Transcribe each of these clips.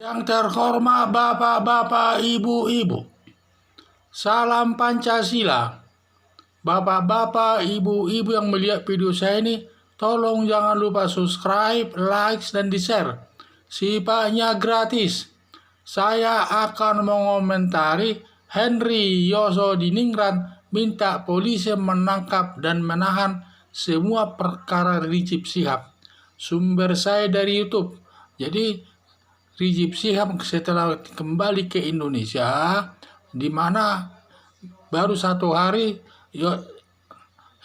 Yang terhormat bapak-bapak, ibu-ibu, salam Pancasila. Bapak-bapak, ibu-ibu yang melihat video saya ini, tolong jangan lupa subscribe, like, dan di-share. Sifatnya gratis. Saya akan mengomentari Henry Yosodiningrat minta polisi menangkap dan menahan semua perkara Rizik Syihab. Sumber saya dari YouTube. Jadi Rizik Syihab setelah kembali ke Indonesia, di mana baru 1 hari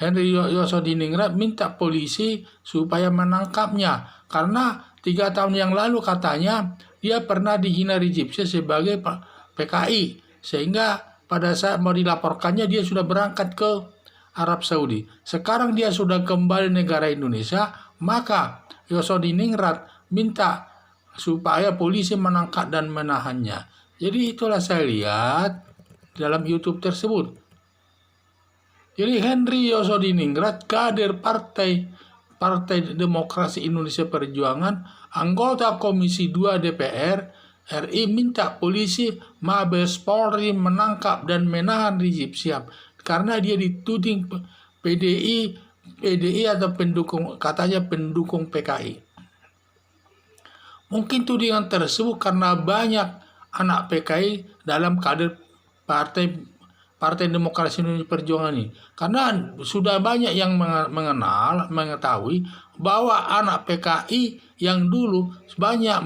Henry Yosodiningrat minta polisi supaya menangkapnya karena 3 tahun yang lalu katanya dia pernah dihina Rizik Syihab sebagai PKI, sehingga pada saat mau dilaporkannya dia sudah berangkat ke Arab Saudi. Sekarang dia sudah kembali negara Indonesia, maka Yosodiningrat minta supaya polisi menangkap dan menahannya. Jadi itulah saya lihat dalam YouTube tersebut. Jadi Henry Yosodiningrat, kader Partai Demokrasi Indonesia Perjuangan, anggota Komisi 2 DPR RI, minta polisi Mabes Polri menangkap dan menahan Rizik Syihab karena dia dituding PDI atau katanya pendukung PKI. Mungkin tudingan tersebut karena banyak anak PKI dalam kader Partai Demokrasi Indonesia Perjuangan ini. Karena sudah banyak yang mengetahui bahwa anak PKI yang dulu banyak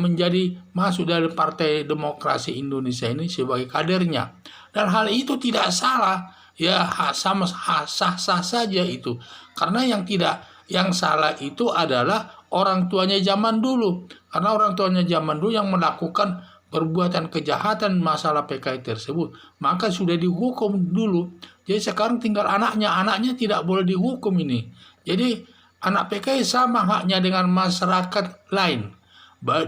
masuk dalam Partai Demokrasi Indonesia ini sebagai kadernya. Dan hal itu tidak salah, ya sah-sah saja itu. Karena yang salah itu adalah orang tuanya zaman dulu. Karena orang tuanya zaman dulu yang melakukan perbuatan kejahatan masalah PKI tersebut, maka sudah dihukum dulu. Jadi sekarang tinggal anaknya tidak boleh dihukum ini. Jadi anak PKI sama haknya dengan masyarakat lain.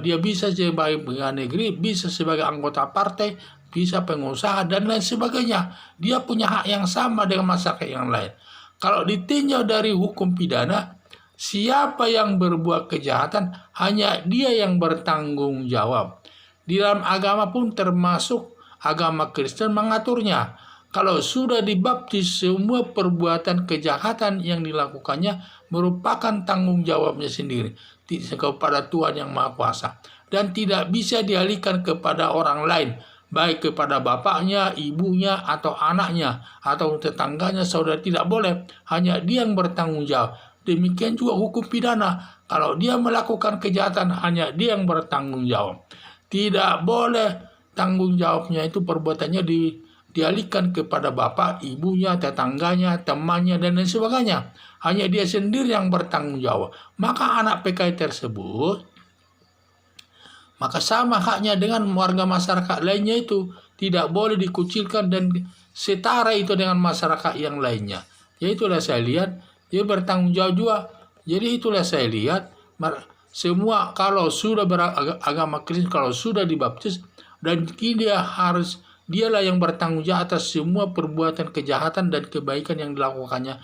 Dia bisa sebagai pegawai negeri, bisa sebagai anggota partai, bisa pengusaha dan lain sebagainya. Dia punya hak yang sama dengan masyarakat yang lain. Kalau ditinjau dari hukum pidana, siapa yang berbuat kejahatan hanya dia yang bertanggung jawab. Di dalam agama pun termasuk agama Kristen mengaturnya. Kalau sudah dibaptis, semua perbuatan kejahatan yang dilakukannya merupakan tanggung jawabnya sendiri kepada Tuhan Yang Maha Kuasa. Dan tidak bisa dialihkan kepada orang lain, baik kepada bapaknya, ibunya, atau anaknya, atau tetangganya, saudara, tidak boleh. Hanya dia yang bertanggung jawab. Demikian juga hukum pidana. Kalau dia melakukan kejahatan, hanya dia yang bertanggung jawab. Tidak boleh tanggung jawabnya itu perbuatannya dialihkan kepada bapak, ibunya, tetangganya, temannya, dan lain sebagainya. Hanya dia sendiri yang bertanggung jawab. Maka anak PKI tersebut, maka sama haknya dengan warga masyarakat lainnya itu. Tidak boleh dikucilkan dan setara itu dengan masyarakat yang lainnya. Ya itulah saya lihat, dia bertanggung jawab juga. Jadi itulah saya lihat, semua kalau sudah beragama Kristen, kalau sudah dibaptis, dan dialah yang bertanggung jawab atas semua perbuatan kejahatan dan kebaikan yang dilakukannya,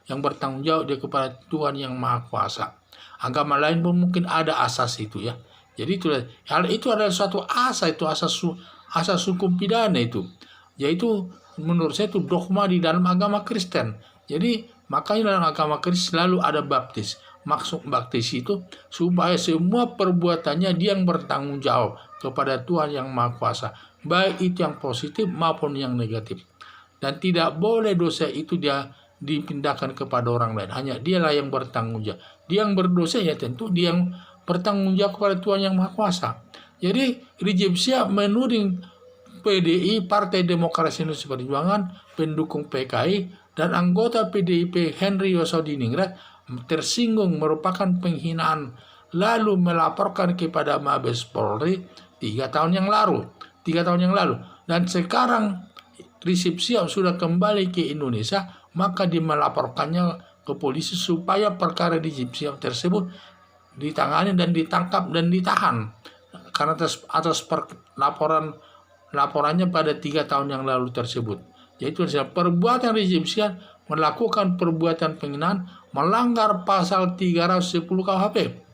yang bertanggung jawab dia kepada Tuhan Yang Maha Kuasa. Agama lain pun mungkin ada asas itu ya. Jadi hal itu adalah suatu asas hukum pidana itu. Yaitu menurut saya itu dogma di dalam agama Kristen. Jadi makanya dalam agama Kristen selalu ada baptis. Maksud baptis itu supaya semua perbuatannya dia yang bertanggung jawab kepada Tuhan Yang Maha Kuasa, baik itu yang positif maupun yang negatif. Dan tidak boleh dosa itu dia dipindahkan kepada orang lain. Hanya dialah yang bertanggung jawab. Dia yang berdosa ya tentu dia yang bertanggung jawab kepada Tuhan Yang Maha Kuasa. Jadi Rizik Syihab menuding PDI, Partai Demokrasi Indonesia Perjuangan, pendukung PKI, dan anggota PDIP Henry Yosodiningrat tersinggung merupakan penghinaan, lalu melaporkan kepada Mabes Polri 3 tahun yang lalu. Dan sekarang Rizik Syihab sudah kembali ke Indonesia, maka melaporkannya ke polisi supaya perkara Rizik Syihab tersebut ditangani dan ditangkap dan ditahan karena atas laporannya pada 3 tahun yang lalu tersebut. Yaitu perbuatan Rizik Syihab melakukan perbuatan penghinaan melanggar pasal 310 KUHP.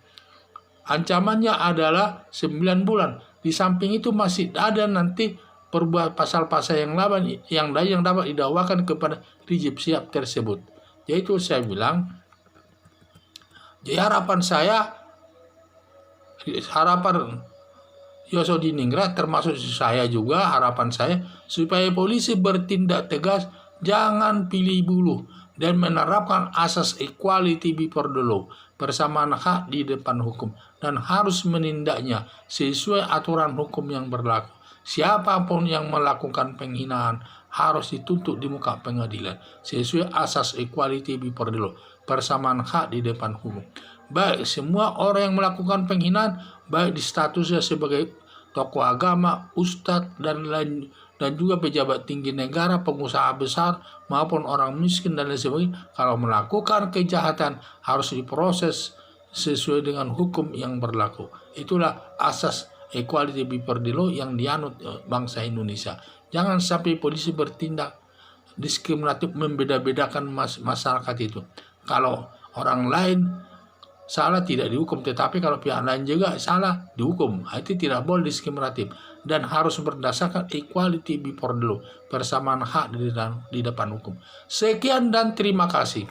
Ancamannya adalah 9 bulan Di samping itu masih ada nanti perbuatan pasal-pasal yang lain yang dapat didakwakan kepada Rizik Syihab tersebut. Yaitu saya bilang, jadi harapan Yosodiningrat termasuk saya juga, harapan saya supaya polisi bertindak tegas, jangan pilih bulu, dan menerapkan asas equality before the law, persamaan hak di depan hukum, dan harus menindaknya sesuai aturan hukum yang berlaku. Siapapun yang melakukan penghinaan harus dituntut di muka pengadilan sesuai asas equality before the law, persamaan hak di depan hukum. Baik semua orang yang melakukan penghinaan, baik di statusnya sebagai tokoh agama, ustadz, dan juga pejabat tinggi negara, pengusaha besar, maupun orang miskin dan lain sebagainya, kalau melakukan kejahatan harus diproses sesuai dengan hukum yang berlaku. Itulah asas equality before the law yang dianut bangsa Indonesia. Jangan sampai polisi bertindak diskriminatif, membeda-bedakan masyarakat itu. Kalau orang lain salah tidak dihukum, tetapi kalau pihak lain juga salah dihukum. Itu tidak boleh diskriminatif dan harus berdasarkan equality before the law, persamaan hak di depan hukum. Sekian dan terima kasih.